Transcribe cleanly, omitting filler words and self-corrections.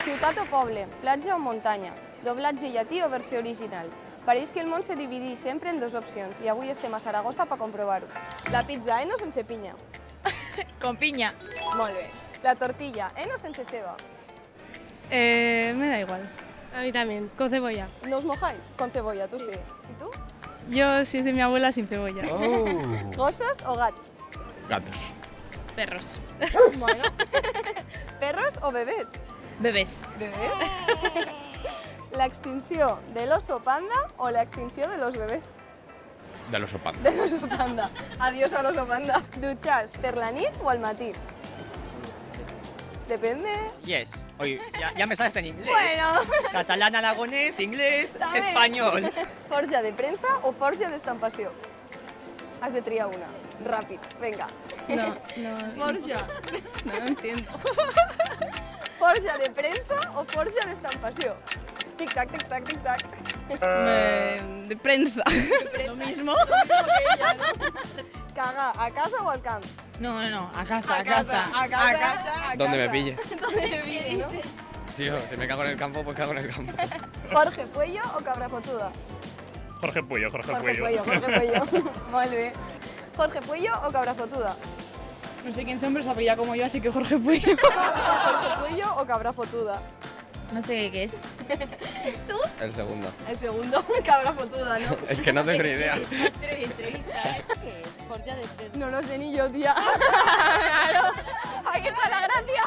Ciutat o poble, platja o muntanya, doblatge llatí o versió original. Pareix que el món se divideix sempre en dues opcions i avui estem a Saragossa per comprovar-ho. La pizza, o sense pinya? Con piña. Molt bé. La tortilla, o sense ceba? Me da igual. A mí también, con cebolla. ¿No os mojáis? Con cebolla, tú sí. ¿Y tú? Yo, si es de mi abuela, sin cebolla. ¿Gossos o gats? Gatos. Perros. Bueno. ¿Perros o bebés? Bebés. ¿Bebés? ¿La extinció del oso panda o la extinció de los bebés? De los sopan. Del oso panda. Adiós al oso panda. ¿Dutxars per la nit o al matí? Depende. Yes. Oye, ya me sabes en inglés. Bueno. Catalán, aragonés, inglés, También. español. Forja de premsa o forja d'estampació? Has de triar una. Ràpid, vinga. No. Forja. No entiendo. Forja de premsa o forja d'estampació? Tic-tac, tic-tac, tic-tac. De prensa. Lo mismo que ella, ¿no? Cagar, ¿a casa o al camp? No, a casa, A casa. Donde me pille. Donde me pille, ¿no? Tío, si me cago en el campo, pues cago en el campo. Jorge Puello o Cabra Fotuda? Jorge Puello, Jorge Jorge Puello. Puello. Molt bé. Jorge Puello o Cabra Fotuda? No sé quién son, pero se apellida como yo, así que Jorge Puello. Jorge Puello o Cabra Fotuda? No sé qué es. El segundo. El segundo, Cabra Fotuda, ¿no? Es que no tengo ni idea. No lo sé ni yo, tía. Claro. Ahí está la gracia.